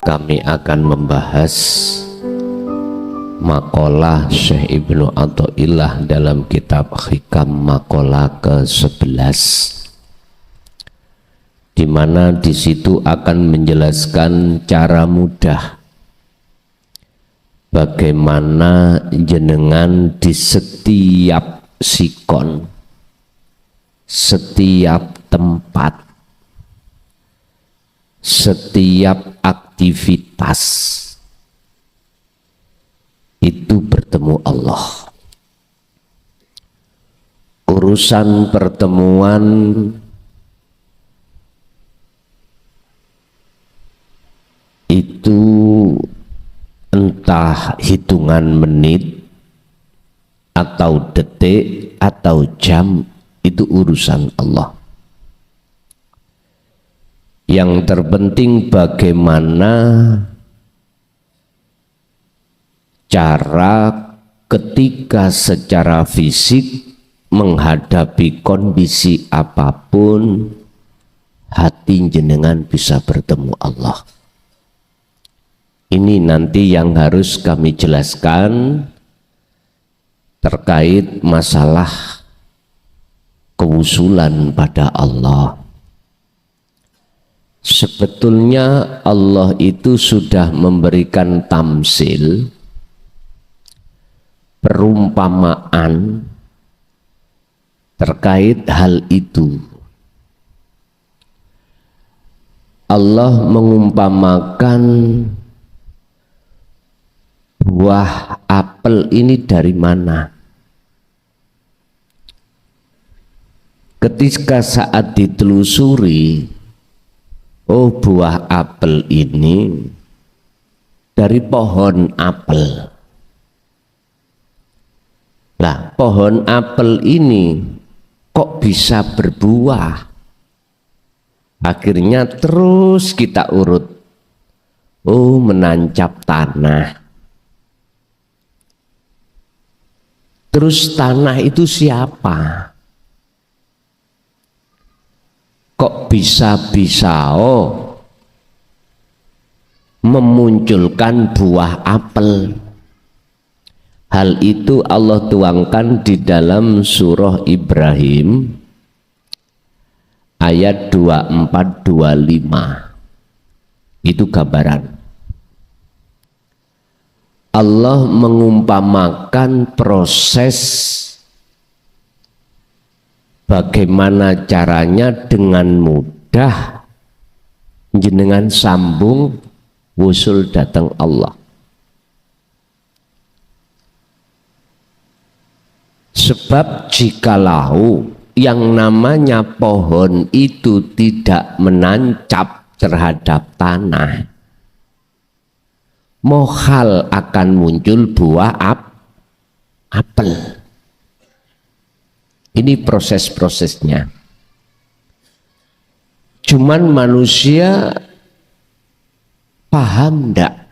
Kami akan membahas makalah Syekh Ibnu Athaillah dalam kitab Hikam makalah ke-11, di mana di situ akan menjelaskan cara mudah bagaimana jenengan di setiap sikon, setiap tempat, setiap aktivitas itu bertemu Allah. Urusan pertemuan itu entah hitungan menit atau detik atau jam, itu urusan Allah. Yang terpenting bagaimana cara ketika secara fisik menghadapi kondisi apapun, hati jenengan bisa bertemu Allah. Ini nanti yang harus kami jelaskan terkait masalah kewusulan pada Allah. Sebetulnya Allah itu sudah memberikan tamsil, perumpamaan terkait hal itu. Allah mengumpamakan buah apel ini dari mana? Ketika saat ditelusuri, oh, buah apel ini dari pohon apel. Lah, pohon apel ini kok bisa berbuah? Akhirnya terus kita urut. Oh, menancap tanah. Terus tanah itu siapa? Kok bisa-bisa memunculkan buah apel? Hal itu Allah tuangkan di dalam surah Ibrahim ayat 24-25. Itu gambaran. Allah mengumpamakan proses bagaimana caranya dengan mudah jenengan sambung wusul datang Allah. Sebab jikalau yang namanya pohon itu tidak menancap terhadap tanah, mohal akan muncul buah apel. Ini proses-prosesnya. Cuman manusia paham enggak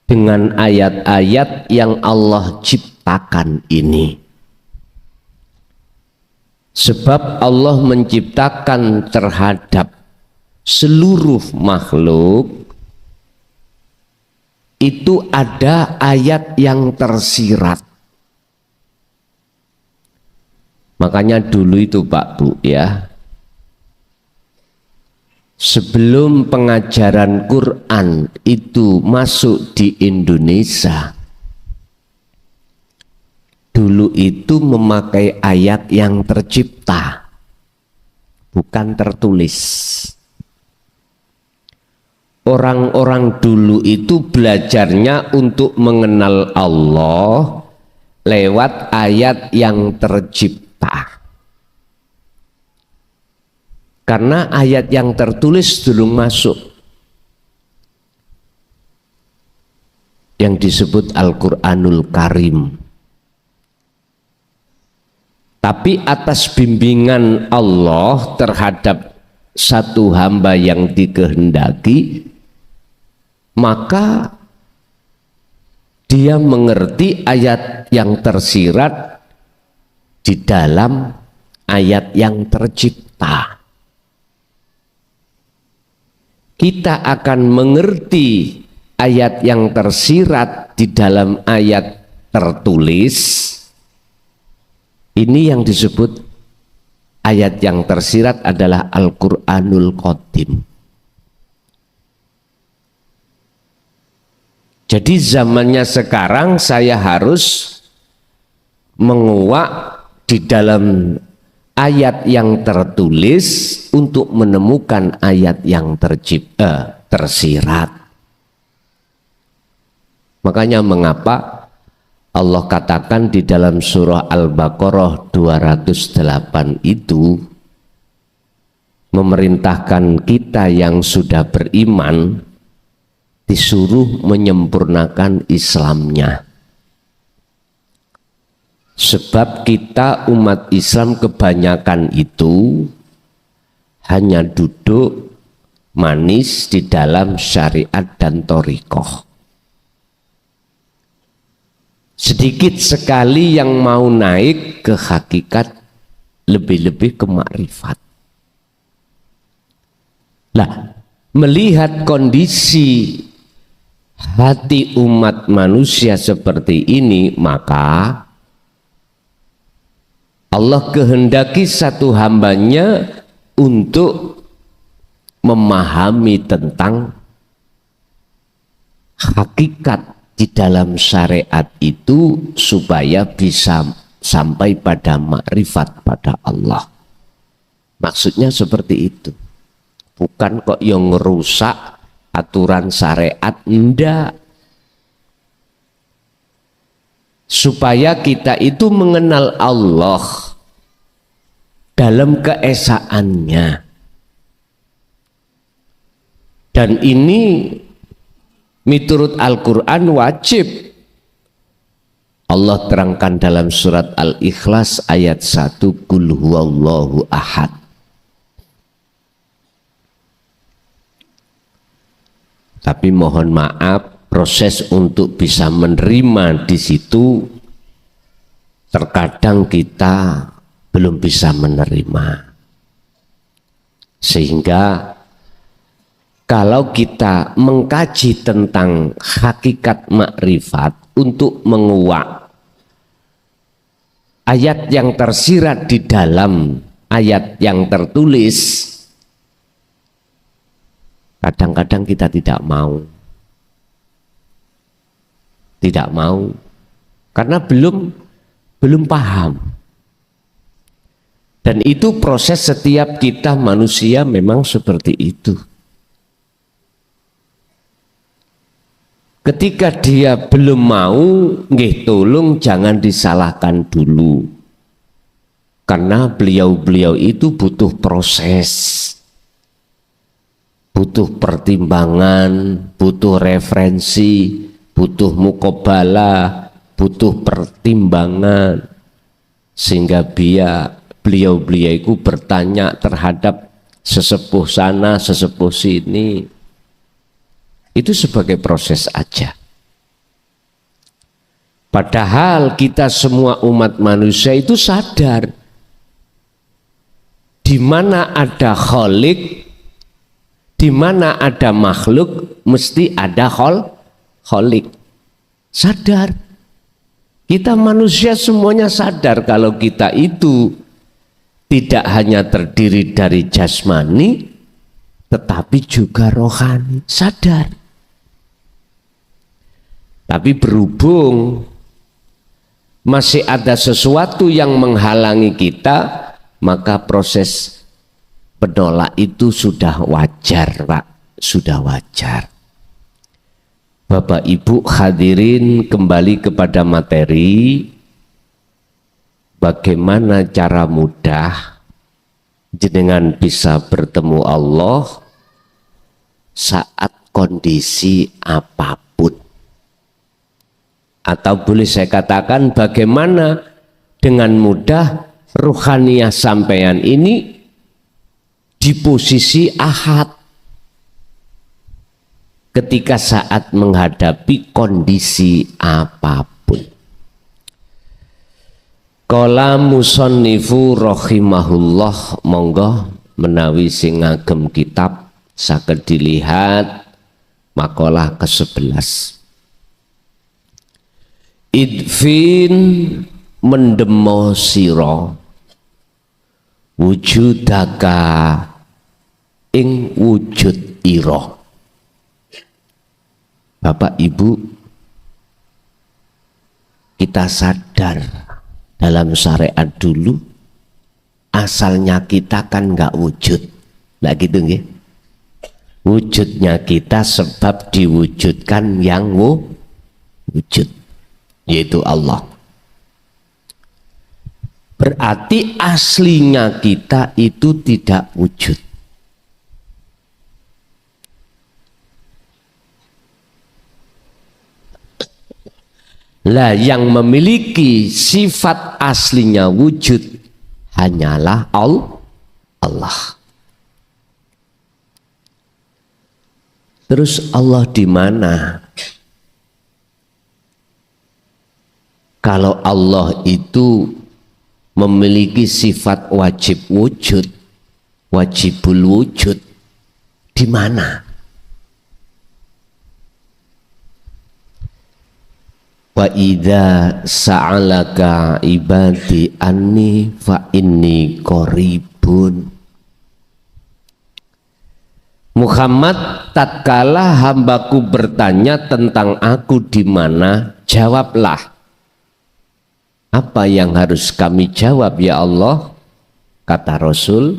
dengan ayat-ayat yang Allah ciptakan ini? Sebab Allah menciptakan terhadap seluruh makhluk itu ada ayat yang tersirat. Makanya dulu itu Pak Bu ya, sebelum pengajaran Quran itu masuk di Indonesia, dulu itu memakai ayat yang tercipta, bukan tertulis. Orang-orang dulu itu belajarnya untuk mengenal Allah lewat ayat yang tercipta. Karena ayat yang tertulis belum masuk, yang disebut Al-Quranul Karim. Tapi atas bimbingan Allah terhadap satu hamba yang dikehendaki, maka dia mengerti ayat yang tersirat di dalam ayat yang tercipta. kita akan mengerti ayat yang tersirat di dalam ayat tertulis. Ini yang disebut ayat yang tersirat adalah Al-Qur'anul Qadim. Jadi zamannya sekarang saya harus menguak di dalam ayat yang tertulis untuk menemukan ayat yang tersirat. Makanya mengapa Allah katakan di dalam surah Al-Baqarah 208 itu memerintahkan kita yang sudah beriman disuruh menyempurnakan Islamnya. Sebab kita umat Islam kebanyakan itu hanya duduk manis di dalam syariat dan thariqah. Sedikit sekali yang mau naik ke hakikat, lebih-lebih ke makrifat. Lah, melihat kondisi hati umat manusia seperti ini, maka Allah kehendaki satu hambanya untuk memahami tentang hakikat di dalam syariat itu supaya bisa sampai pada makrifat pada Allah. Maksudnya seperti itu. Bukan kok yang ngerusak aturan syariat, enggak. Supaya kita itu mengenal Allah dalam keesaannya. Dan ini miturut Al-Quran wajib. Allah terangkan dalam surat Al-Ikhlas ayat 1, Qul huwallahu ahad. Tapi mohon maaf, proses untuk bisa menerima di situ terkadang kita belum bisa menerima. Sehingga kalau kita mengkaji tentang hakikat makrifat untuk menguak ayat yang tersirat di dalam ayat yang tertulis, kadang-kadang kita tidak mau karena belum paham. Dan itu proses setiap kita manusia memang seperti itu. Ketika dia belum mau, nggih tolong jangan disalahkan dulu. Karena beliau-beliau itu butuh proses, butuh pertimbangan, butuh referensi, butuh mukobalah, butuh pertimbangan. Sehingga beliau-beliau itu bertanya terhadap sesepuh sana, sesepuh sini. Itu sebagai proses aja. Padahal kita semua umat manusia itu sadar di mana ada khalik, di mana ada makhluk, mesti ada khalik. Sadar. Kita manusia semuanya sadar kalau kita itu tidak hanya terdiri dari jasmani, tetapi juga rohani. Sadar. Tapi berhubung masih ada sesuatu yang menghalangi kita, maka proses penolak itu sudah wajar, Pak. Sudah wajar. Bapak Ibu hadirin, kembali kepada materi. Bagaimana cara mudah jenengan bisa bertemu Allah saat kondisi apapun. Atau boleh saya katakan bagaimana dengan mudah ruhaniyah sampean ini di posisi ahad ketika saat menghadapi kondisi apapun. Qala musannifu rahimahullah, monggo menawi sing ngagem kitab saged dilihat makalah ke-11. Idfin mendemo sira wujudaka ing wujud ira. Bapak Ibu, kita sadar dalam syariat dulu asalnya kita kan nggak wujud, nggak gitu nggih? Wujudnya kita sebab diwujudkan yang wujud, yaitu Allah. Berarti aslinya kita itu tidak wujud. Lah yang memiliki sifat aslinya wujud hanyalah Allah. Terus Allah di mana? Kalau Allah itu memiliki sifat wajib wujud, wajibul wujud, di mana? Wa idza sa'alaka ibadi anni fa inni qaribun. Muhammad, tatkala hambaku bertanya tentang aku di mana, jawablah. Apa yang harus kami jawab ya Allah? Kata Rasul,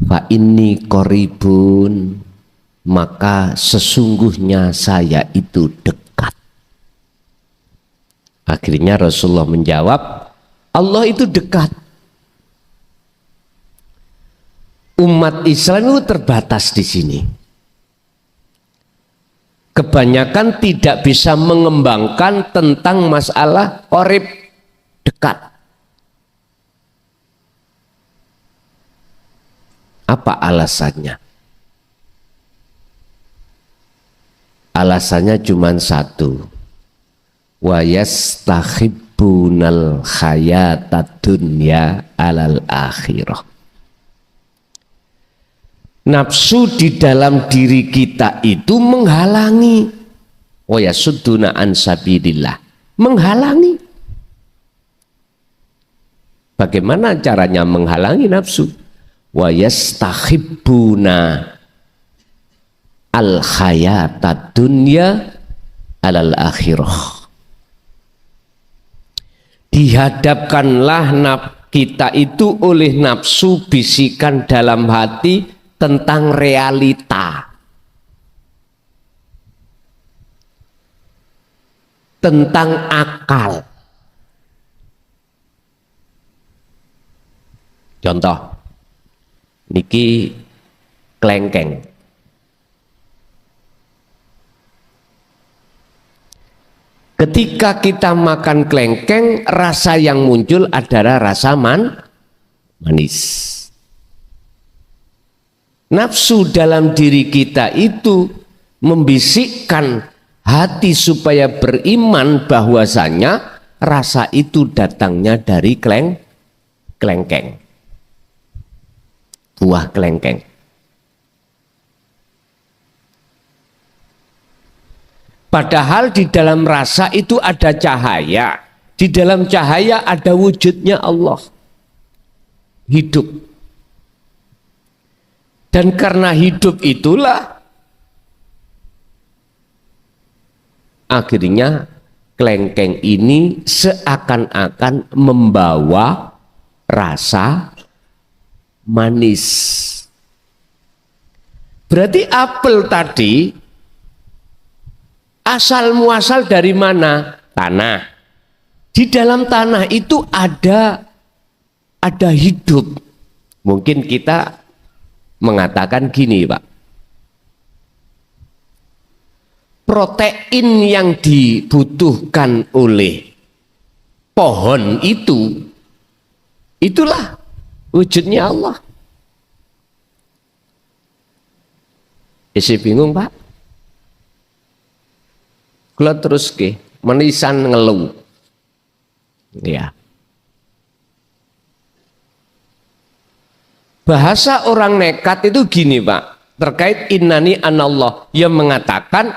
fa inni qaribun, maka sesungguhnya saya itu dekat. Akhirnya Rasulullah menjawab, Allah itu dekat. Umat Islam itu terbatas di sini. Kebanyakan tidak bisa mengembangkan tentang masalah qarib, dekat. Apa alasannya? Alasannya cuma satu. Wa yastahibbunal hayatad dunya alal akhirah. Nafsu di dalam diri kita itu menghalangi. Wa yasudduna an sabilillah, menghalangi. Bagaimana caranya menghalangi nafsu? Wa yastahibbuna al hayatad dunya alal akhirah. Dihadapkanlah kita itu oleh nafsu bisikan dalam hati tentang realita, tentang akal. Contoh, niki klengkeng. Ketika kita makan klengkeng, rasa yang muncul adalah rasa manis. Nafsu dalam diri kita itu membisikkan hati supaya beriman bahwasanya rasa itu datangnya dari klengkeng, buah klengkeng. Padahal di dalam rasa itu ada cahaya, di dalam cahaya ada wujudnya Allah, hidup. Dan karena hidup itulah akhirnya klengkeng ini seakan-akan membawa rasa manis. Berarti apel tadi asal muasal dari mana? Tanah. Di dalam tanah itu ada hidup. Mungkin kita mengatakan gini, Pak. Protein yang dibutuhkan oleh pohon itu, itulah wujudnya Allah. Isi bingung, Pak? Kula terus ke menisan ngeluh. Ya. Bahasa orang nekat itu gini Pak, terkait innani anallah, yang mengatakan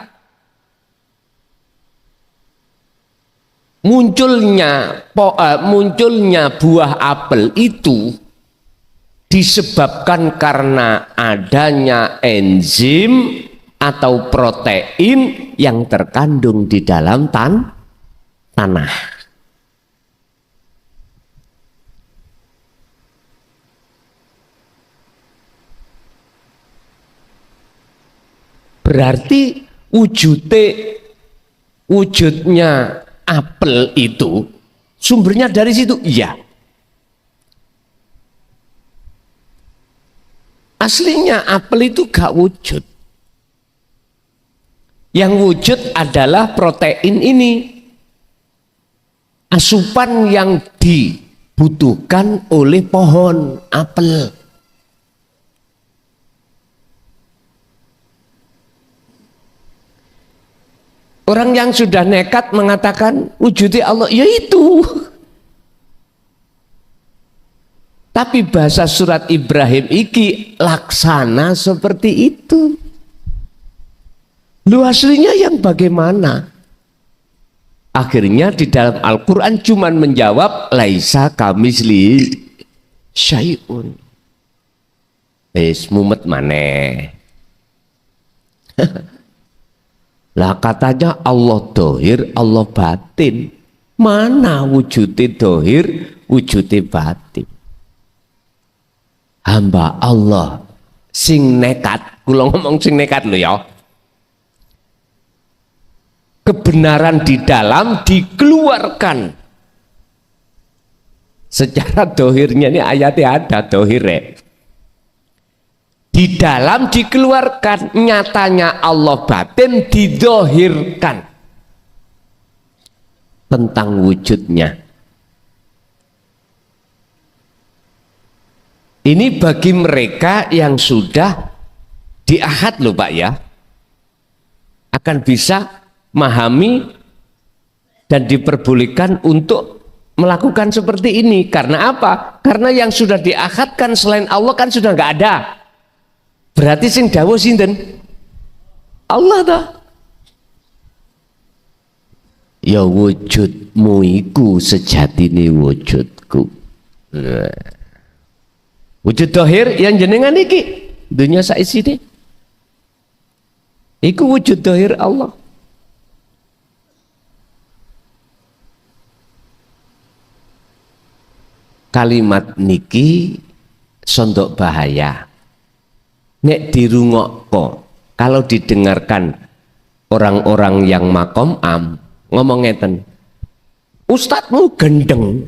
munculnya buah apel itu disebabkan karena adanya enzim atau protein yang terkandung di dalam tanah. Berarti wujudnya apel itu sumbernya dari situ. Iya. Aslinya apel itu gak wujud. Yang wujud adalah protein ini. Asupan yang dibutuhkan oleh pohon apel. Orang yang sudah nekat mengatakan wujudnya Allah, ya itu. Tapi bahasa surat Ibrahim iki laksana seperti itu. Lu aslinya yang bagaimana? Akhirnya di dalam Al-Quran cuman menjawab laisa kamisli syai'un. Mumet maneh. Lah katanya Allah dohir, Allah batin. Mana wujudnya dohir, wujudnya batin? Hamba Allah sing nekat, kula ngomong sing nekat lho ya. Kebenaran di dalam dikeluarkan. Secara dohirnya ini ayatnya ada dohirnya. Di dalam dikeluarkan, nyatanya Allah batin didohirkan tentang wujudnya. Ini bagi mereka yang sudah diahad loh Pak ya, akan bisa memahami dan diperbolehkan untuk melakukan seperti ini. Karena apa? Karena yang sudah diahadkan selain Allah kan sudah nggak ada. Berarti sing dawuh sinten? Allah ta. Ya wujudmu iku sejatine wujudku. Wujud dohir yang jenengan iki dunia saisine. Iku wujud dohir Allah. Kalimat niki sondok bahaya. Nek dirungokko, kalau didengarkan orang-orang yang makom ngomong ngeten, ustadzmu gendeng,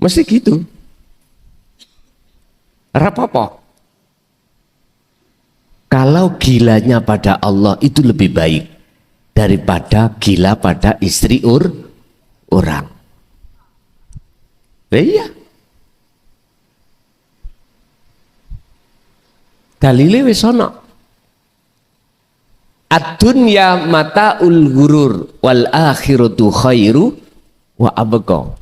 mesti gitu. Rapopo. Kalau gilanya pada Allah itu lebih baik daripada gila pada istri orang. Iya. Dalile wis ana. Ad-dunya mata'ul ghurur wal akhiratu khairu wa abqa.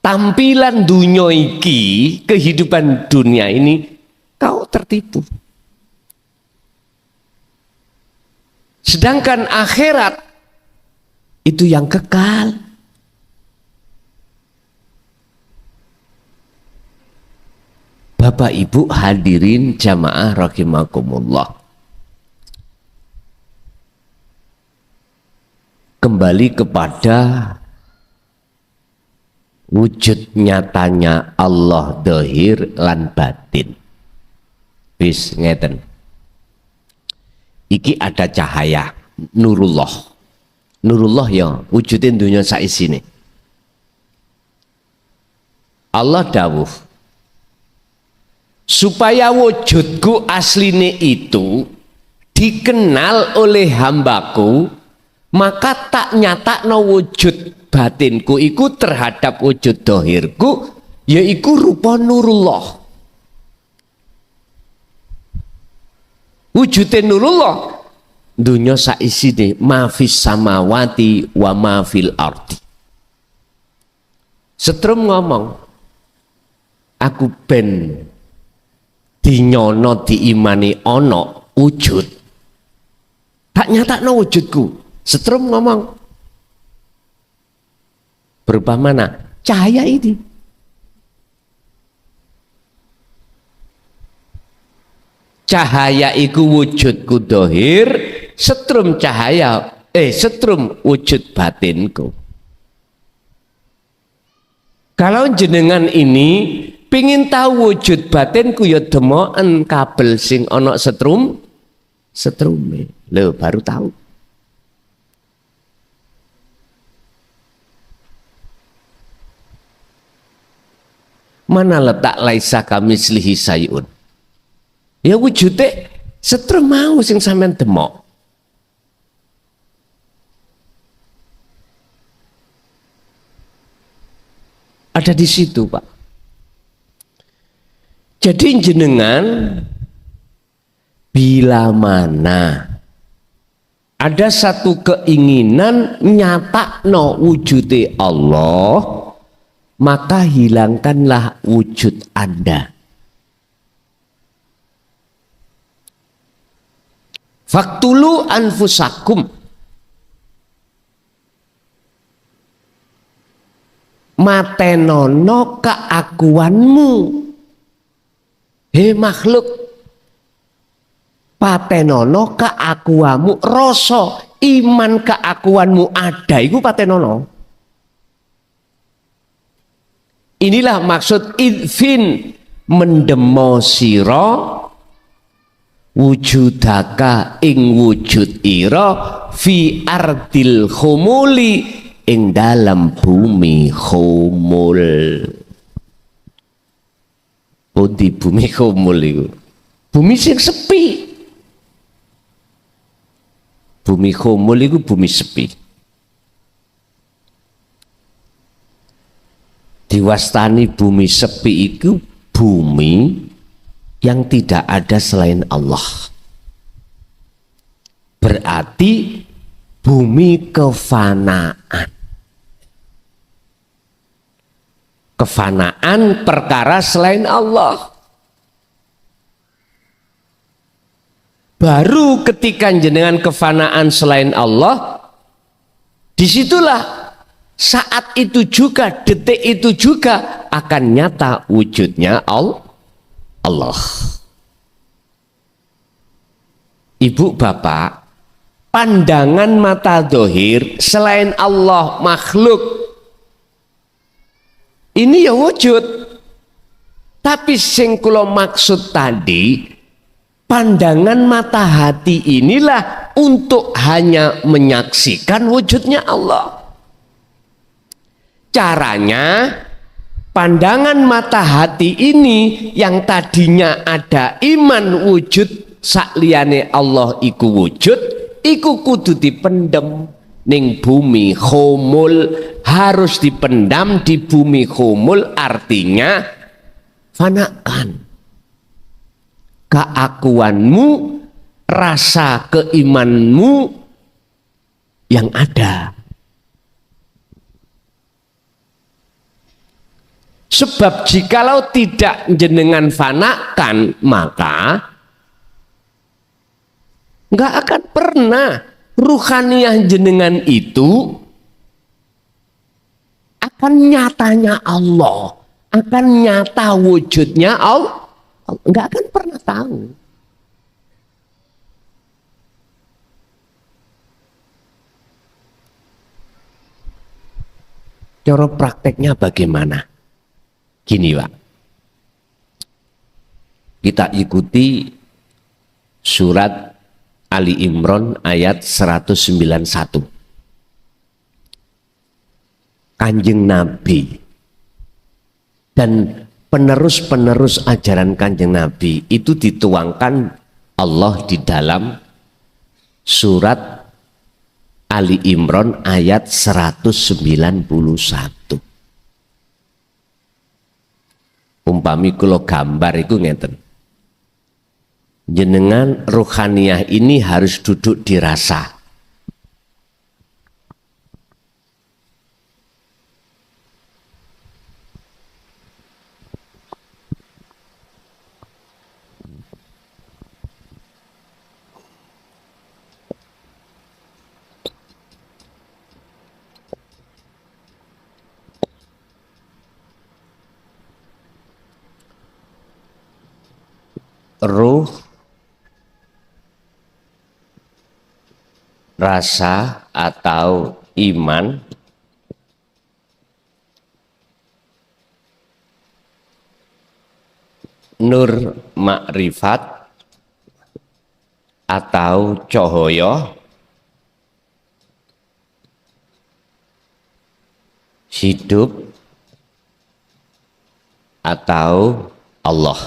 Tampilan dunia iki, kehidupan dunia ini kau tertipu. Sedangkan akhirat itu yang kekal. Bapak Ibu hadirin jamaah rahimakumullah. Kembali kepada wujud nyatanya Allah dohir lan batin. Wis ngeten. Iki ada cahaya nurullah. Nurullah ya wujudin dunia saisine. Allah dawuh supaya wujudku asline itu dikenal oleh hambaku, maka tak nyatakno wujud batinku iku terhadap wujud dohirku, yaiku rupa nurullah. Wujudnya nurullah dunya saisine mafis samawati wa mafil ardi. Setrum ngomong aku ben dinyono diimani ono wujud, tak nyatakno wujudku. Setrum ngomong berupa mana? Cahaya ini. Cahaya iku wujudku dohir, setrum setrum wujud batinku. Kalau jenengan ini pingin tahu wujud batinku ya demoken kabel sing ono setrume. Lho baru tahu. Mana letak laisa kamislihi sayun? Ya wujudnya setrum mau sing sampean demok. Ada di situ, Pak. Jadi jenengan bila mana ada satu keinginan nyatakno wujude Allah, maka hilangkanlah wujud Anda. Faktulu anfusakum, matenono keakuanmu. He makhluk, patenono keakuanmu, rasa iman keakuanmu ada iku patenono. Inilah maksud idfin, mendemo sira wujudaka ing wujud ira fi ardil khumuli ing dalam bumi khumul. Di bumi khumul itu bumi sing sepi. Bumi khumul itu bumi sepi. Diwastani bumi sepi itu bumi yang tidak ada selain Allah. Berarti bumi kefanaan. Kefanaan perkara selain Allah. Baru ketika jenengan kefanaan selain Allah, disitulah saat itu juga, detik itu juga akan nyata wujudnya Allah. Ibu bapak, pandangan mata dohir selain Allah makhluk ini ya wujud. Tapi sing kula maksud tadi, pandangan mata hati inilah untuk hanya menyaksikan wujudnya Allah. Caranya, pandangan mata hati ini yang tadinya ada iman wujud sakliyane Allah iku wujud, iku kudu dipendem ning bumi khumul, harus dipendam di bumi khumul, artinya fanakan keakuanmu, rasa keimanmu yang ada. Sebab jikalau tidak jenengan fanakan, maka nggak akan pernah ruhaniyah jenengan itu akan nyatanya Allah, akan nyata wujudnya Allah, nggak akan pernah tahu. Cara prakteknya bagaimana? Gini Pak, kita ikuti surat Ali Imran ayat 191. Kanjeng Nabi dan penerus-penerus ajaran Kanjeng Nabi itu dituangkan Allah di dalam surat Ali Imran ayat 191. Umpami kula gambar itu ngeten. Jenengan ruhaniyah ini harus duduk dirasa. ruh, rasa atau iman nur makrifat atau cahaya hidup atau Allah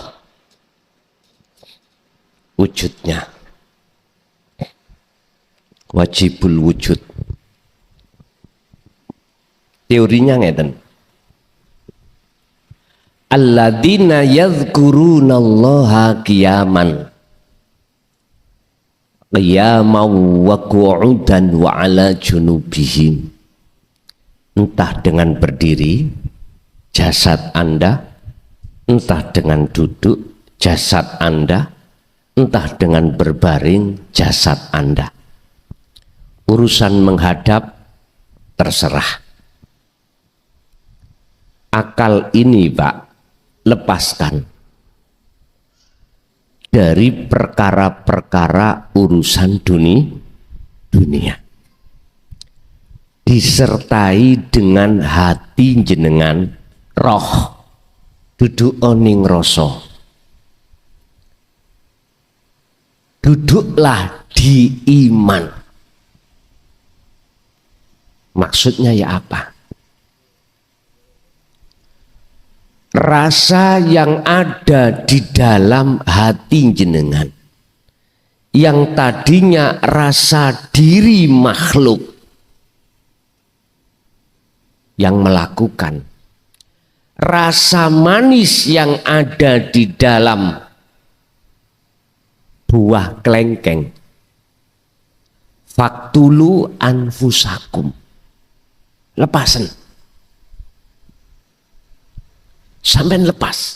wujudnya, wajibul wujud. Teorinya ngeten, alladzina yadhkurunallaha qiyaman wa qu'udan wa ala junubihim. Entah dengan berdiri jasad Anda, entah dengan duduk jasad Anda, entah dengan berbaring jasad Anda. Urusan menghadap terserah. Akal ini Pak, lepaskan dari perkara-perkara urusan dunia, disertai dengan hati jenengan, roh duduk oning rasa, duduklah di iman. Maksudnya ya apa? Rasa yang ada di dalam hati jenengan, yang tadinya rasa diri makhluk yang melakukan, rasa manis yang ada di dalam buah kelengkeng, faktulu anfusakum, lepasan. Sampai lepas.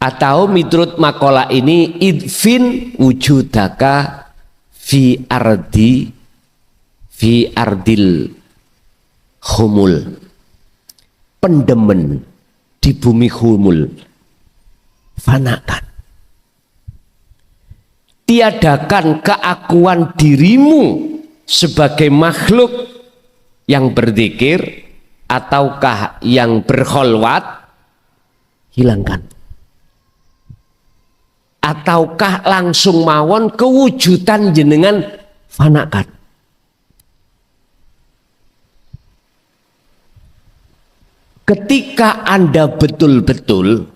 Atau miturut makalah ini, idfin wujudaka fi ardil humul, pendemen di bumi humul, fanakan, tiadakan keakuan dirimu sebagai makhluk yang berzikir ataukah yang berkholwat, hilangkan. Ataukah langsung mawon kewujudan jenengan, fanakan. Ketika Anda betul-betul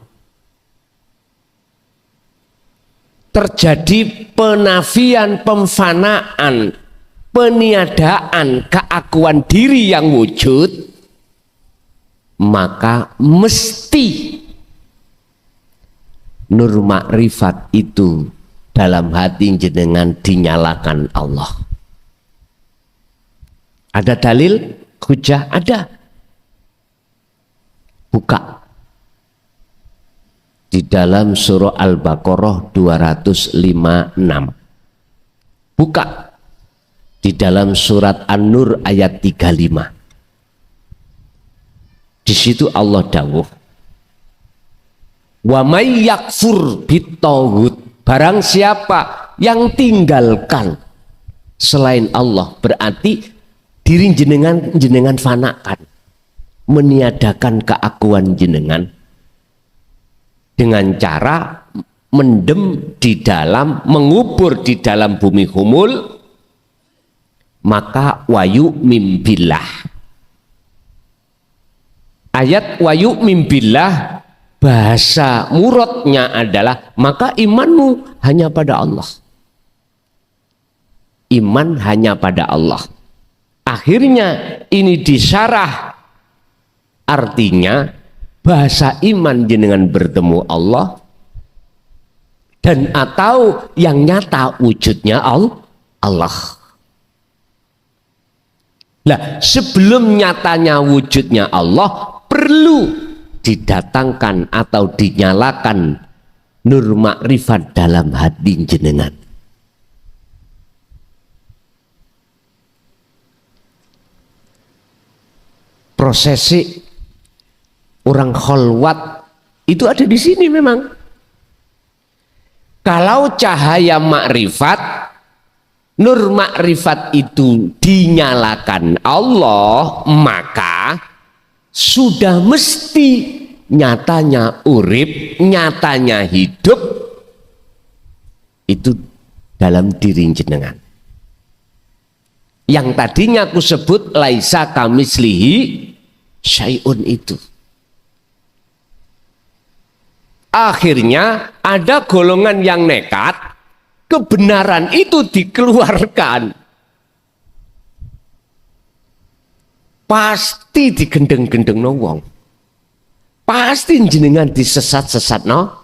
terjadi penafian, pemfanaan, peniadaan keakuan diri yang wujud, maka mesti nur makrifat itu dalam hati jenengan dinyalakan Allah. Ada dalil hujah? Ada. Buka di dalam surah Al-Baqarah 256. Buka di dalam surat An-Nur ayat 35. Di situ Allah dawuh, wa may yakfur bittauhid, barang siapa yang tinggalkan selain Allah, berarti diri jenengan fanakan, meniadakan keakuan jenengan dengan cara mendem di dalam, mengubur di dalam bumi humul, maka wayu mimbillah. Ayat wayu mimbillah bahasa muradnya adalah maka imanmu hanya pada Allah. Iman hanya pada Allah. Akhirnya ini disyarah, artinya bahasa iman jenengan bertemu Allah dan atau yang nyata wujudnya Allah. Nah, sebelum nyatanya wujudnya Allah, perlu didatangkan atau dinyalakan nur makrifat dalam hati jenengan. Prosesi orang kholwat Itu ada di sini memang. Kalau cahaya makrifat, nur makrifat itu dinyalakan Allah, maka sudah mesti nyatanya urip, nyatanya hidup itu dalam diri jenengan. Yang tadinya aku sebut laisa kamislihi syai'un itu. Akhirnya ada golongan yang nekat, kebenaran itu dikeluarkan. Pasti digendeng-gendeng no wong. Pasti jenengan disesat-sesat no.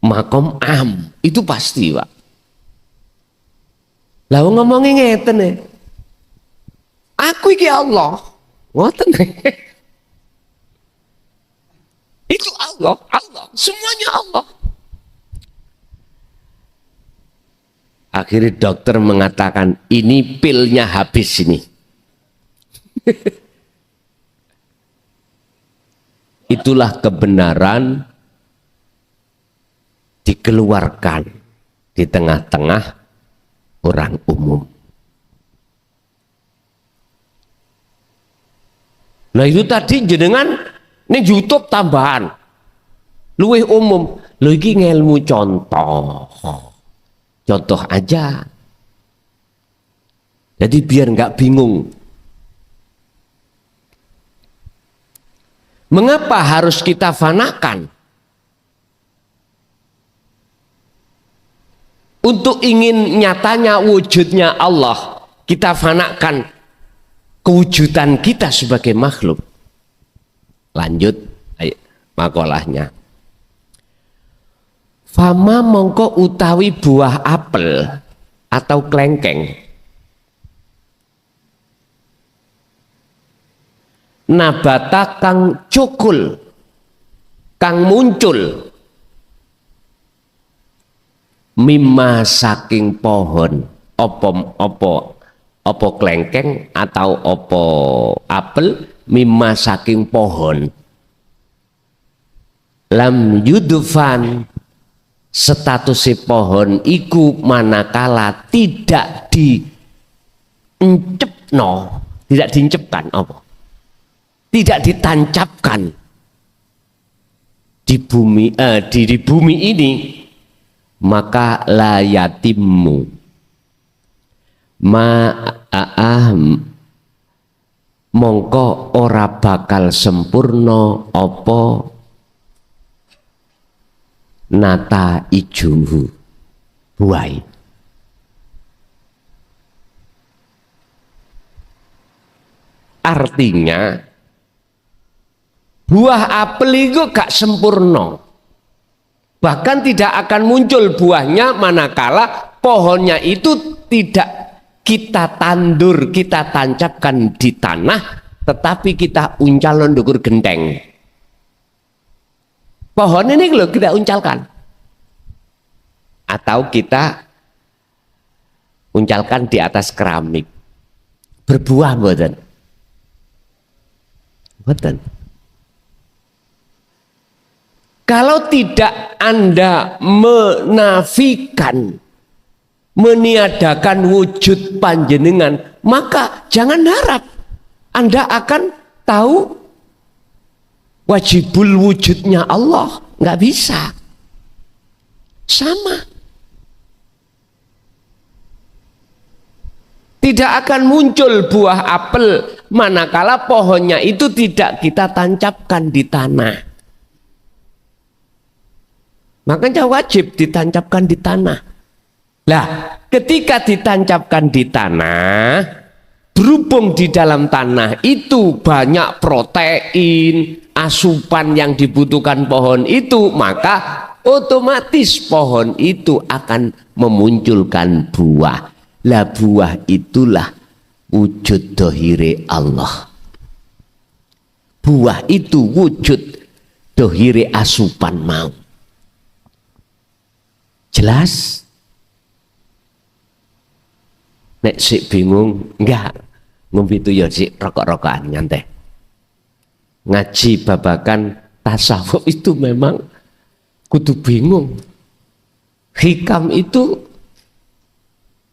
Makom am, itu pasti Pak. Lah ngomongin ngeten nih. Aku iki Allah. Ngoten nih. Itu Allah, semuanya Allah. Akhirnya dokter mengatakan ini pilnya habis ini. Itulah kebenaran dikeluarkan di tengah-tengah orang umum. Nah itu tadi jenengan ini YouTube tambahan, luwih umum, lu iki ngelmu contoh aja. Jadi biar nggak bingung. Mengapa harus kita fanakan? Untuk ingin nyatanya wujudnya Allah, kita fanakan kewujudan kita sebagai makhluk. Lanjut makolahnya. Fama mongko utawi buah apel atau klengkeng. Nabata kang cukul, kang muncul. Mimma saking pohon, opo klengkeng atau opo apel. Mimma saking pohon lam yudufan status pohon iku manakala tidak diincepkan apa tidak ditancapkan di bumi ini, maka la yatimmu mongko ora bakal sempurna apa nata ijuhu buai. Artinya buah apel itu gak sempurna, bahkan tidak akan muncul buahnya manakala pohonnya itu tidak kita tandur, kita tancapkan di tanah, tetapi kita uncalon ndukur genteng. Pohon ini loh kita uncalkan, atau kita uncalkan di atas keramik, berbuah mboten? Mboten. Kalau tidak Anda menafikan, meniadakan wujud panjenengan, maka jangan harap Anda akan tahu wajibul wujudnya Allah. Nggak bisa. Sama. Tidak akan muncul buah apel manakala pohonnya itu tidak kita tancapkan di tanah. Makanya wajib ditancapkan di tanah. Lah, ketika ditancapkan di tanah, berhubung di dalam tanah itu banyak protein, asupan yang dibutuhkan pohon itu, maka otomatis pohon itu akan memunculkan buah. Lah buah itulah wujud dohire Allah. Buah itu wujud dohire asupan mau. Jelas? Nek sik bingung, enggak ngombe itu ya sik rokok-rokokan nyantai. Ngaji babakan tasawuf itu memang kudu bingung. Hikam itu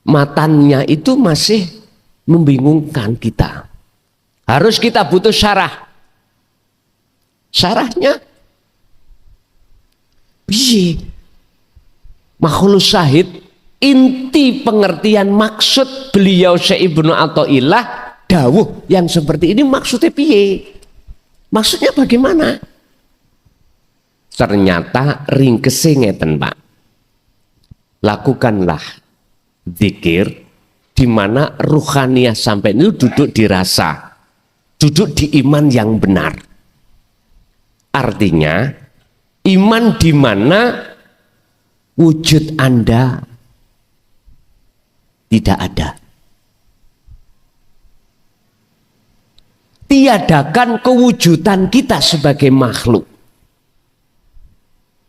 matannya itu masih membingungkan kita. Harus kita butuh syarah. Syarahnya piye? Makhluk syahid, inti pengertian maksud beliau Syekh Ibnu Athaillah dawuh yang seperti ini maksudnya piye? Maksudnya bagaimana? Ternyata ringkese ngeten, Pak. Lakukanlah zikir di mana ruhaniyah sampai itu duduk di rasa, duduk di iman yang benar. Artinya iman di mana wujud Anda tidak ada. Tiadakan kewujudan kita sebagai makhluk.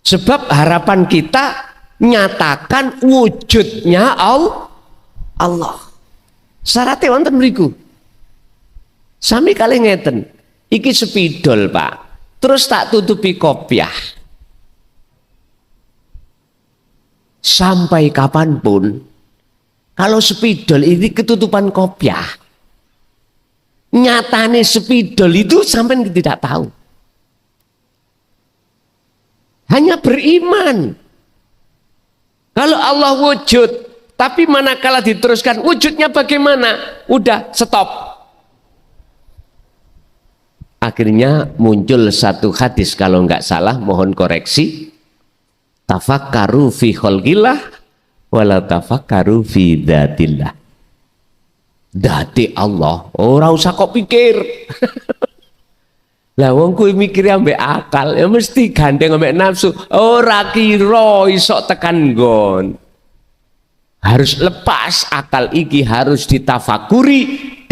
Sebab harapan kita nyatakan wujudnya Allah. Syaratnya wonten mriku. Sami kali ngeten. Iki spidol, Pak. Terus tak tutupi kopiah. Sampai kapanpun, kalau spidol ini ketutupan kopiah, nyatane spidol itu sampai tidak tahu. Hanya beriman. Kalau Allah wujud, tapi manakala diteruskan wujudnya bagaimana? Udah stop. Akhirnya muncul satu hadis, kalau nggak salah, mohon koreksi. Tafakkaru fi khalqillah wala tafakkaru fi dzatillah. Dati Allah, ora usah kok pikir. Lah wong kuwi mikir ambek akal, ya mesti gandeng ambek nafsu. Ora kira iso tekan nggon. Harus lepas akal iki, harus ditafakuri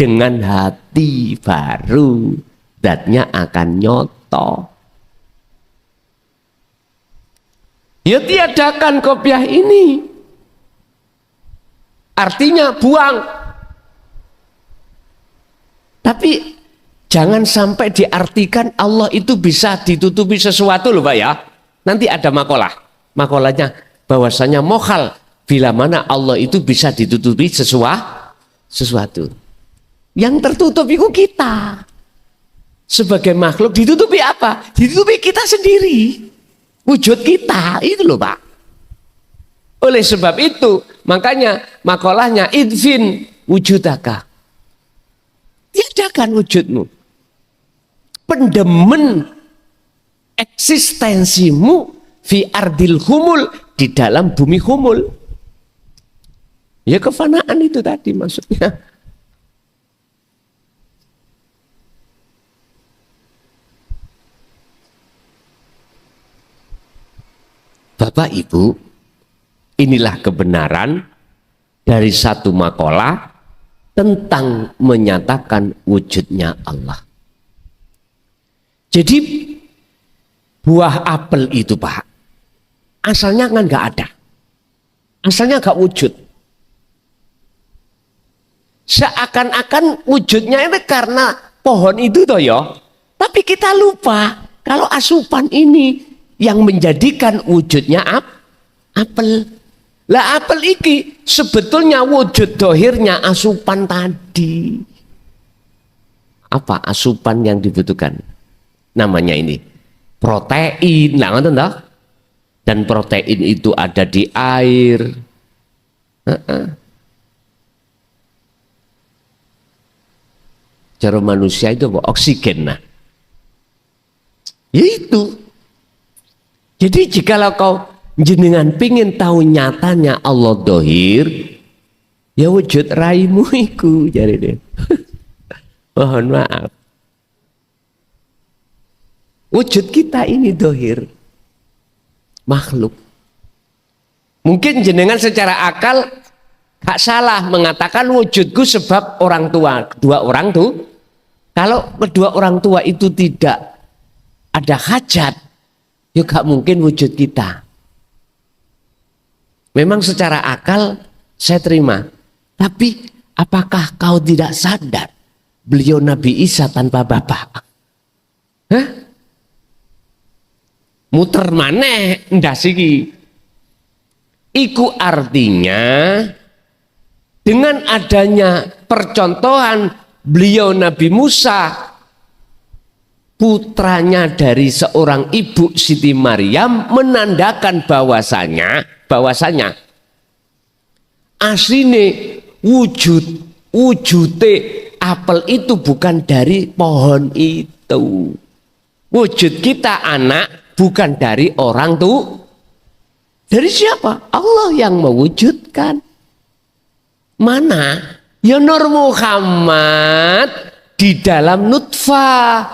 dengan hati, baru zatnya akan nyoto. Ya tiadakan kopiah ini. Artinya buang. Tapi jangan sampai diartikan Allah itu bisa ditutupi sesuatu loh Pak ya. Nanti ada makalah. Makalahnya bahwasanya mokhal bila mana Allah itu bisa ditutupi sesuatu. Yang tertutup itu kita. Sebagai makhluk ditutupi apa? Ditutupi kita sendiri. Wujud kita itu loh Pak. Oleh sebab itu makanya makalahnya idfin wujudaka. Tiadakan wujudmu. Pendemen eksistensimu fi ardil humul, di dalam bumi humul. Ya kefanaan itu tadi maksudnya. Bapak Ibu, inilah kebenaran dari satu makalah tentang menyatakan wujudnya Allah. Jadi buah apel itu Pak, asalnya kan nggak ada, asalnya nggak wujud. Seakan-akan wujudnya itu karena pohon itu toh ya, tapi kita lupa kalau asupan ini yang menjadikan wujudnya apel. Lah apel iki sebetulnya wujud dohirnya asupan tadi. Apa asupan yang dibutuhkan? Namanya ini protein. Nah, ngerti toh? Dan protein itu ada di air. Cara manusia itu apa? Oksigen. Nah, ya itu. Jadi jikalau kau jenengan pingin tahu nyatanya Allah dohir, ya wujud raimu iku, jadi deh. Mohon maaf. Wujud kita ini dohir, makhluk. Mungkin jenengan secara akal gak salah mengatakan wujudku sebab orang tua, kedua orang tuh. Kalau kedua orang tua itu tidak ada hajat, ya gak mungkin wujud kita. Memang secara akal saya terima. Tapi apakah kau tidak sadar beliau Nabi Isa tanpa bapak? Hah? muter maneh ndas iki. Iku artinya dengan adanya percontohan beliau Nabi Musa, putranya dari seorang ibu Siti Maryam, menandakan bahwasanya asline wujute apel itu bukan dari pohon itu. Wujud kita anak bukan dari orang tuh. Dari siapa? Allah yang mewujudkan. Mana? Ya Nur Muhammad di dalam nutfah.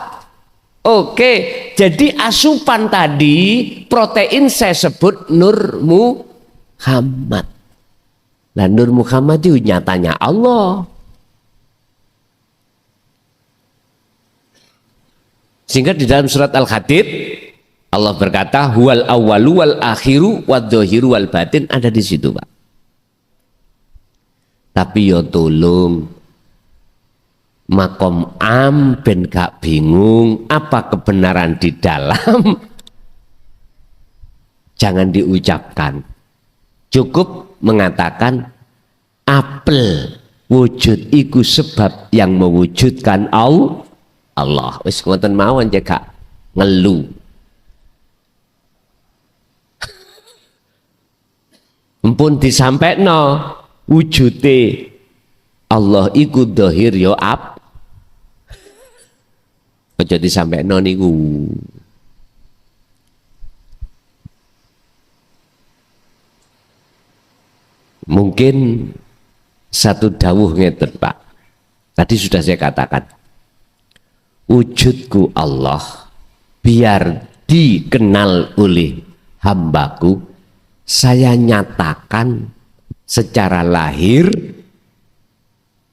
Oke, jadi asupan tadi protein saya sebut Nur Muhammad. Nah, Nur Muhammad itu nyatanya Allah. Sehingga di dalam surat Al-Hadid Allah berkata huwal awwalu wal akhiru wadh-dhahiru wal batin, ada di situ, Pak. Tapi ya tolong makom am ben gak bingung apa kebenaran di dalam, jangan diucapkan, cukup mengatakan apel wujud iku sebab yang mewujudkan Allah. Wis ngoten mawon ya gak ngelu. Mpun disampaikno wujude Allah iku dhahir ya ap. Aja disampaikno niku. Mungkin satu dawuh ngeten, Pak. Tadi sudah saya katakan. Wujudku Allah biar dikenal oleh hambaku, saya nyatakan secara lahir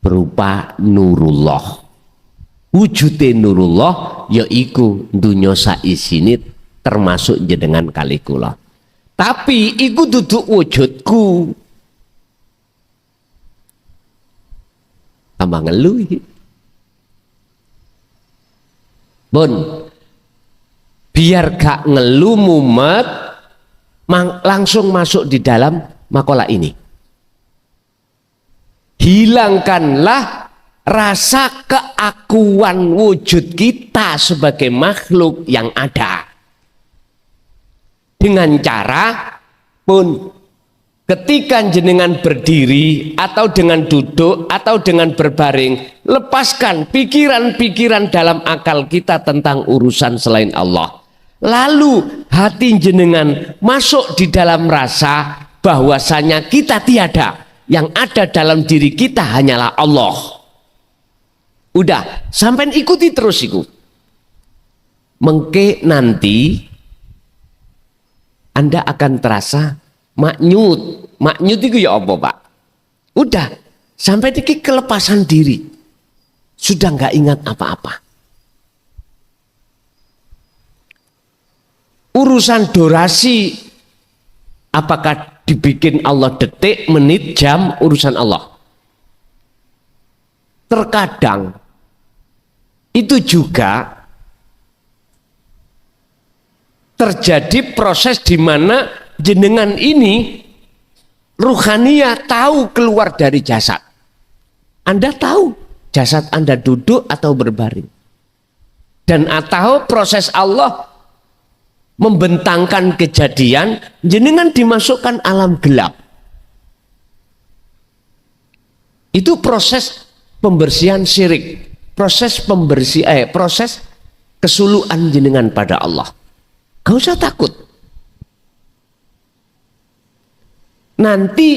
berupa nurullah. Wujudnya nurullah yaiku dunya saisine termasuk jenengan kali kula. Tapi iku duduk wujudku. Tambah ngeluh iki. Bon, biar gak ngeluh mumet, langsung masuk di dalam makalah ini. Hilangkanlah rasa keakuan wujud kita sebagai makhluk yang ada. Dengan cara pun ketika jenengan berdiri atau dengan duduk atau dengan berbaring, lepaskan pikiran-pikiran dalam akal kita tentang urusan selain Allah. Lalu hati jenengan masuk di dalam rasa bahwasanya kita tiada, yang ada dalam diri kita hanyalah Allah. Udah, sampai ikuti terus iku. Mengke nanti Anda akan terasa maknyut. Maknyut itu ya apa, Pak? Udah, sampai iki kelepasan diri. Sudah nggak ingat apa-apa. Urusan durasi, apakah dibikin Allah detik, menit, jam, urusan Allah. Terkadang itu juga terjadi proses di mana jenengan ini ruhaniyah tahu keluar dari jasad. Anda tahu jasad Anda duduk atau berbaring. Dan atau proses Allah membentangkan kejadian, jenengan dimasukkan alam gelap. Itu proses pembersihan syirik, proses proses kesuluhan jenengan pada Allah. Gak usah takut. Nanti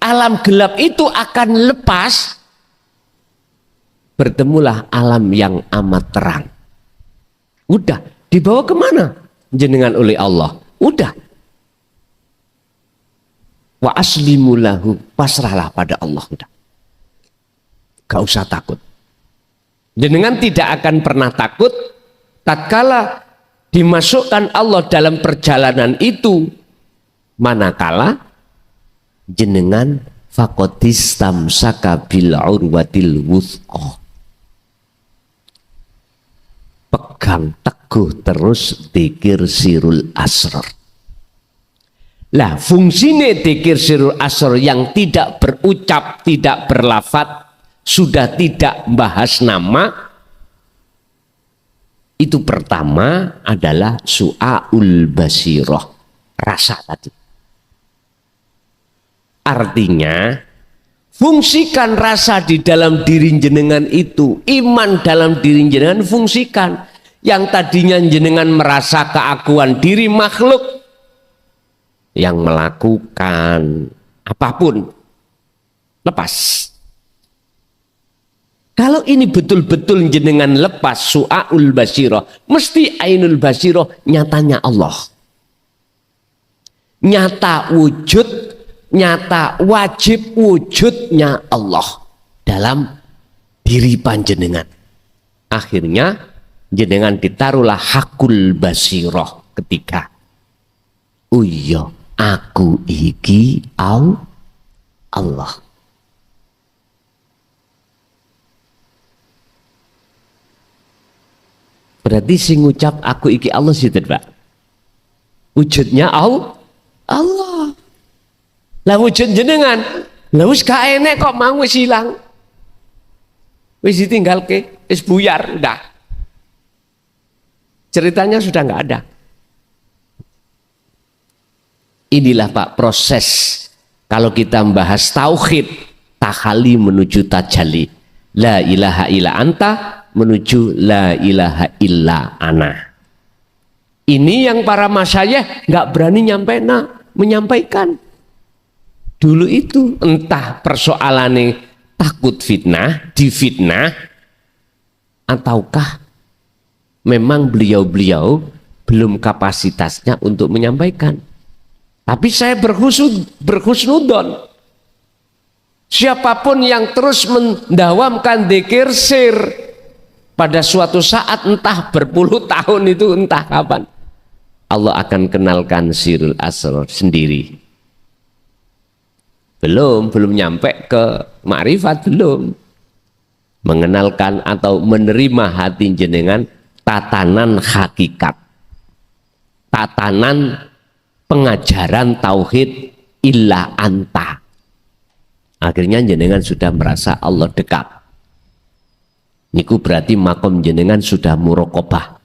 alam gelap itu akan lepas, bertemulah alam yang amat terang. Udah, dibawa kemana? Jenengan oleh Allah. Udah. Wa aslimulahu, pasrahlah pada Allah. Udah. Gak usah takut. Jenengan tidak akan pernah takut tatkala dimasukkan Allah dalam perjalanan itu, manakala jenengan faqatistamsaka bil urwatil wuthqa, pegang teguh terus dzikir sirul asrar. Lah fungsine dzikir sirul asrar yang tidak berucap, tidak berlafat, sudah tidak bahas nama, itu pertama adalah su'aul basirah, rasa tadi. Artinya fungsikan rasa di dalam diri jenengan itu, iman dalam diri jenengan fungsikan. Yang tadinya jenengan merasa keakuan diri makhluk yang melakukan apapun, lepas. Kalau ini betul-betul jenengan lepas su'aul basirah, mesti ainul basirah nyatanya Allah. Nyata wujud, nyata wajib wujudnya Allah dalam diri panjenengan. Akhirnya jenengan ditaruhlah hakul basirah ketika, oh iya aku iki Allah. Berarti sing ngucap aku iki Allah sih, Pak. Wujudnya Allah. Lah wujud jenengan, lah wis gak enek kok mau wis ilang. Wis ditinggalke, wis buyar udah. Ceritanya sudah nggak ada. Inilah Pak proses kalau kita membahas tauhid, takhali menuju tajalli. La ilaha illa anta menuju la ilaha illa ana. Ini yang para masyayikh nggak berani menyampaikan. Dulu itu entah persoalannya takut fitnah, difitnah, ataukah memang beliau-beliau belum kapasitasnya untuk menyampaikan. Tapi saya berhusnudon. Siapapun yang terus mendawamkan dzikir sir, pada suatu saat entah berpuluh tahun itu entah kapan, Allah akan kenalkan sirul asrar sendiri. Belum nyampe ke makrifat, belum mengenalkan atau menerima hati jenengan tatanan hakikat, tatanan pengajaran tauhid illa anta. Akhirnya jenengan sudah merasa Allah dekat. Niku berarti makom jenengan sudah muraqabah.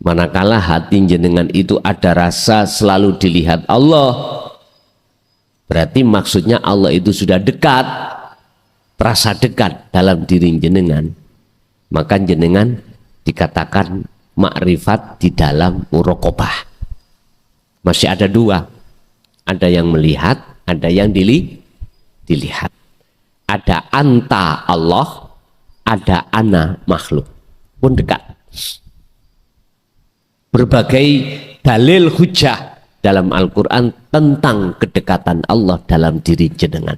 Manakala hati jenengan itu ada rasa selalu dilihat Allah, berarti maksudnya Allah itu sudah dekat, rasa dekat dalam diri jenengan. Maka jenengan dikatakan makrifat di dalam muraqabah. Masih ada dua, ada yang melihat, ada yang dilihat. Ada anta Allah, ada ana makhluk, pun dekat. Berbagai dalil hujah dalam Al-Quran tentang kedekatan Allah dalam diri jenengan.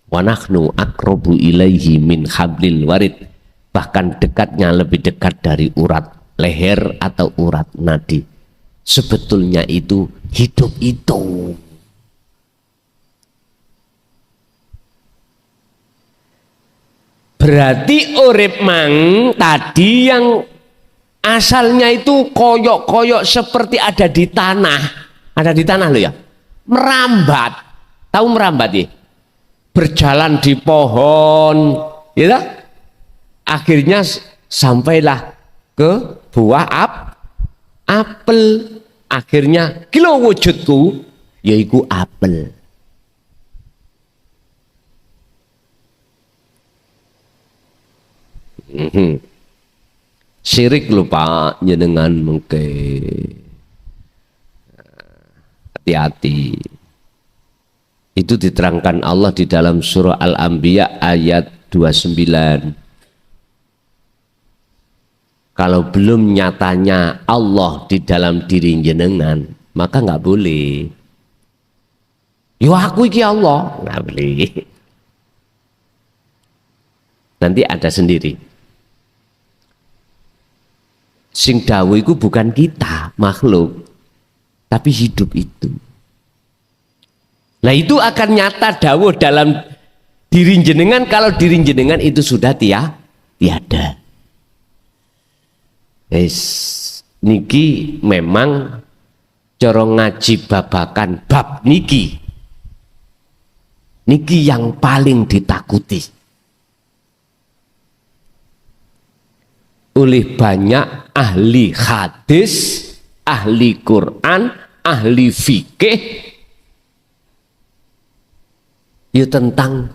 Wa nahnu aqrabu ilaihi min hablil warid. Bahkan dekatnya lebih dekat dari urat leher atau urat nadi. Sebetulnya itu hidup itu. Berarti urip mang tadi yang asalnya itu koyok-koyok seperti ada di tanah loh ya, merambat, tahu merambat ya, berjalan di pohon, ya, akhirnya sampailah ke buah apel, akhirnya kilo wujudku yaitu apel. Syirik lupa jenengan mengke, hati-hati. Itu diterangkan Allah di dalam surah Al-Anbiya ayat 29. Kalau belum nyatanya Allah di dalam diri jenengan, maka nggak boleh. Yo aku iki Allah, nggak boleh. Nanti ada sendiri. Sing dawuh iku bukan kita makhluk, tapi hidup itu. Nah itu akan nyata dawuh dalam diri jenengan kalau diri jenengan itu sudah tiada. Niki memang cara ngaji babakan bab niki yang paling ditakuti oleh banyak ahli hadis, ahli Quran, ahli fikih, ya tentang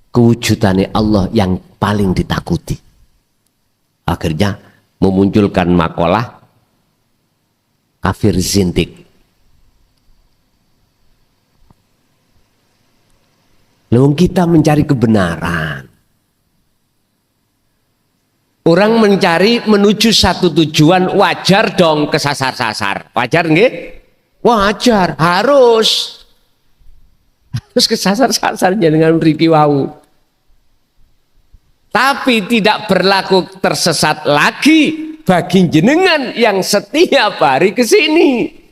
kewujudannya Allah yang paling ditakuti. Akhirnya memunculkan makalah kafir zindik. Lalu kita mencari kebenaran. Orang mencari menuju satu tujuan, wajar dong kesasar-sasar. Wajar nggih? Wajar, harus kesasar-sasar dengan mriki wau. Tapi tidak berlaku tersesat lagi bagi jenengan yang setiap hari ke sini.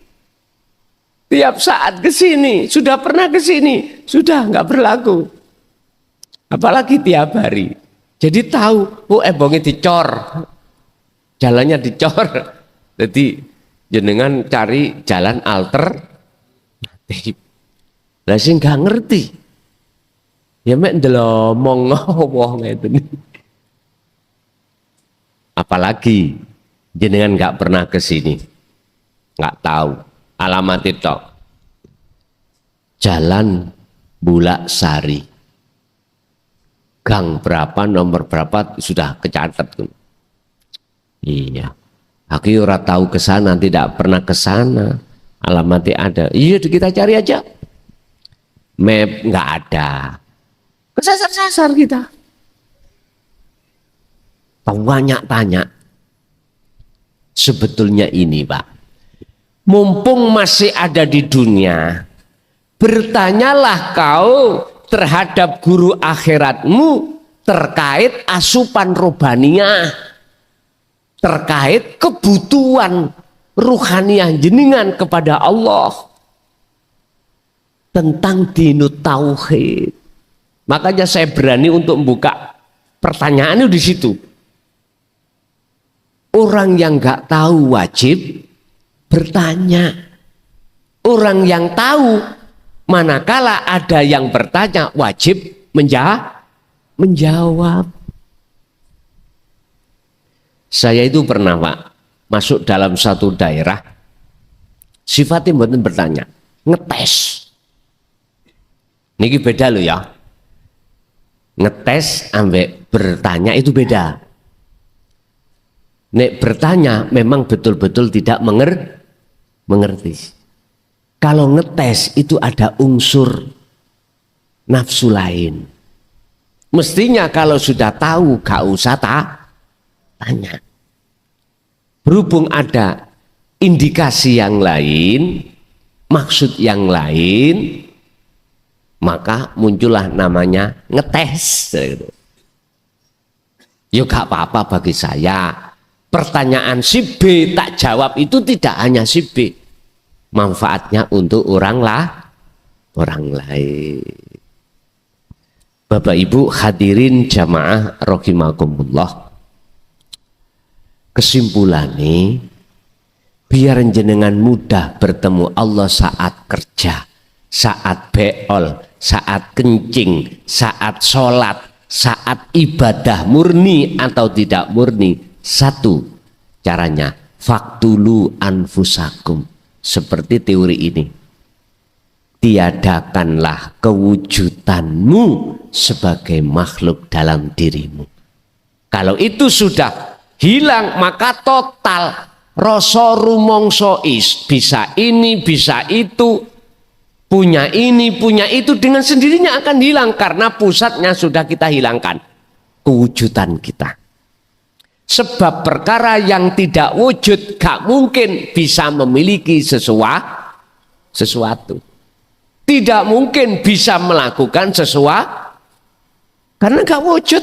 Tiap saat ke sini, sudah pernah ke sini, sudah nggak berlaku. Apalagi tiap hari. Jadi tahu, ebonge dicor. Jalannya dicor. Jadi jenengan cari jalan alternatif. Lah sing nggak ngerti. Ya mek ndelomong wong ngeten. Apalagi jenengan nggak pernah ke sini, nggak tahu alamat itu. Jalan Bulak Sari, gang berapa, nomor berapa sudah kecatat. Iya, aku ora tahu ke sana, tidak pernah ke sana. Alamatnya ada. Iya, kita cari aja. Map nggak ada. Kesasar-sasar kita. Banyak tanya. Sebetulnya ini, Pak. Mumpung masih ada di dunia, bertanyalah kau terhadap guru akhiratmu terkait asupan robaniyah, terkait kebutuhan ruhaniyah jenengan kepada Allah, tentang dinut tauhid. Makanya saya berani untuk membuka pertanyaan di situ. Orang yang nggak tahu wajib bertanya. Orang yang tahu, manakala ada yang bertanya, wajib menjawab. Saya itu pernah, Pak, masuk dalam satu daerah, sifatnya mboten bertanya, ngetes. Niki beda loh ya. Ngetes ambek bertanya itu beda. Nek bertanya memang betul-betul tidak mengerti. Kalau ngetes itu ada unsur nafsu lain. Mestinya kalau sudah tahu gak usah tanya. Berhubung ada indikasi yang lain, maksud yang lain, maka muncullah namanya ngetes. Ya gak apa-apa bagi saya. Pertanyaan si B tak jawab itu tidak hanya si B. Manfaatnya untuk orang lain. Bapak Ibu hadirin jamaah rahimakumullah. Kesimpulannya, biar jenengan mudah bertemu Allah saat kerja, saat beol, saat kencing, saat sholat, saat ibadah murni atau tidak murni. Satu caranya, faktulu anfusakum. Seperti teori ini, tiadakanlah kewujudanmu sebagai makhluk dalam dirimu. Kalau itu sudah hilang, maka total rasa rumangsa bisa ini, bisa itu, punya ini, punya itu, dengan sendirinya akan hilang karena pusatnya sudah kita hilangkan, kewujudan kita. Sebab perkara yang tidak wujud gak mungkin bisa memiliki sesuatu. Tidak mungkin bisa melakukan sesuatu karena gak wujud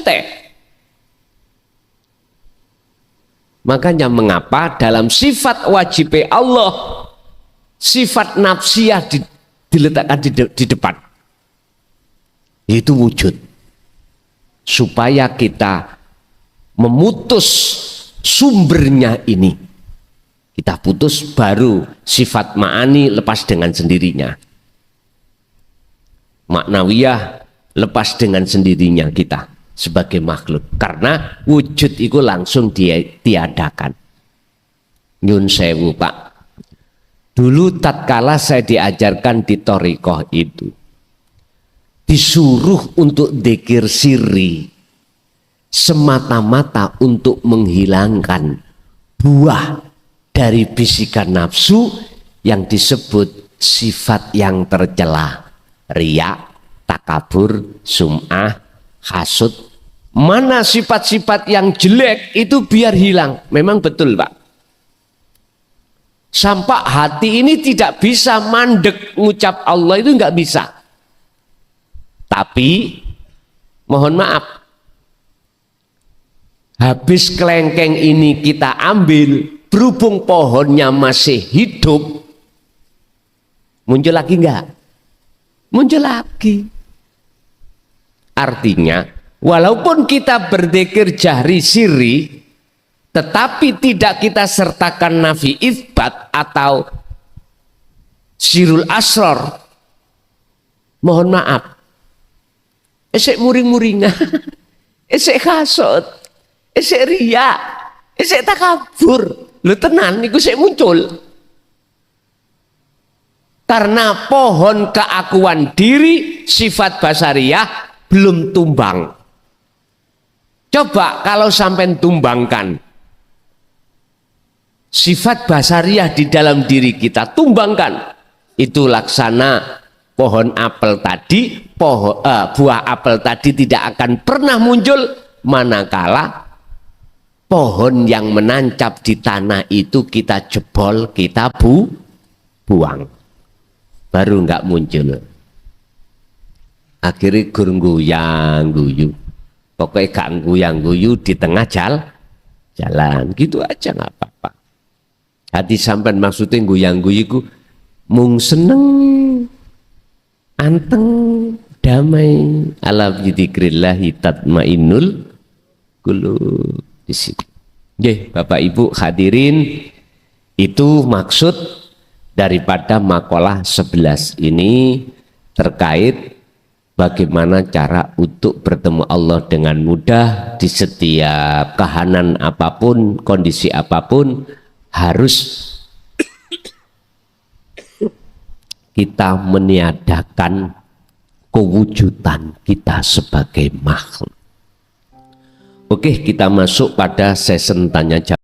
Makanya mengapa dalam sifat wajib Allah, sifat nafsiyah diletakkan di depan, yaitu wujud, supaya kita memutus sumbernya ini. Kita putus, baru sifat ma'ani lepas dengan sendirinya. Maknawiyah lepas dengan sendirinya kita sebagai makhluk. Karena wujud itu langsung ditiadakan. Nyun sewu Pak. Dulu tatkala saya diajarkan di thariqah itu, disuruh untuk dzikir sirri semata-mata untuk menghilangkan buah dari bisikan nafsu yang disebut sifat yang tercela, riya, takabur, sum'ah, hasud. Mana sifat-sifat yang jelek itu biar hilang. Memang betul Pak. Sampai hati ini tidak bisa mandek ngucap Allah itu nggak bisa. Tapi mohon maaf, habis kelengkeng ini kita ambil, berhubung pohonnya masih hidup, muncul lagi enggak? Muncul lagi. Artinya, walaupun kita berzikir jahri sirri, tetapi tidak kita sertakan nafi itsbat atau sirul asror, mohon maaf, esek muring-muringan, esek hasud, esek riya, esek takabur, lu tenan niku sik muncul. Karena pohon keakuan diri sifat basariyah belum tumbang. Coba kalau sampai tumbangkan sifat basariyah di dalam diri kita, tumbangkan, itu laksana pohon apel tadi, buah apel tadi tidak akan pernah muncul manakala pohon yang menancap di tanah itu kita jebol, kita buang, baru nggak muncul. Akhirnya guyang guyu, pokoknya gak guyang guyu di tengah jalan, gitu aja nggak apa-apa. Hati sampean maksudnya guyang guyiku mung seneng, anteng, damai, ala bidzikrillahi tatmainnul qulub. Di situ. Nggih, Bapak Ibu hadirin, itu maksud daripada makalah 11 ini terkait bagaimana cara untuk bertemu Allah dengan mudah di setiap kahanan apapun, kondisi apapun, harus kita meniadakan kewujudan kita sebagai makhluk. Oke, kita masuk pada sesi tanya jawab.